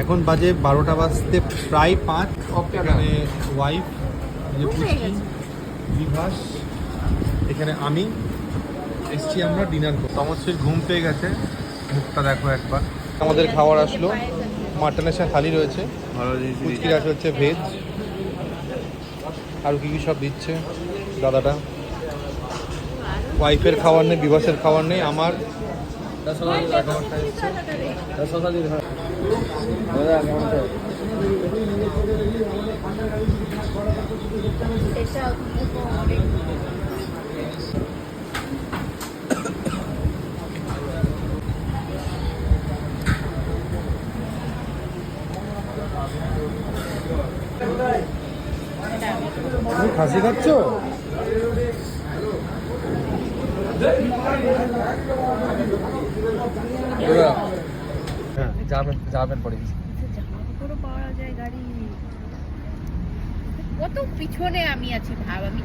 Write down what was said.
এখন বাজে 12টা বাজতে প্রায় 5। এখানে ওয়াইফ, বিভাস, এখানে আমি এসছি আমরা ডিনার করতে। তমশ্রীর ঘুম পেয়ে গেছে, মুখটা দেখো একবার। আমাদের খাবার আসলো, মাটনের সাথে থালি রয়েছে, ফুচকির আছে হচ্ছে ভেজ, আর কি কি সব দিচ্ছে দাদাটা। ওয়াইফের খাবার নেই, বিভাসের খাবার নেই, আমার খাসি খাচ্ছ? যাবেন পরে পাওয়া যায় গাড়ি, কত পিছনে আমি আছি ভাব। আমি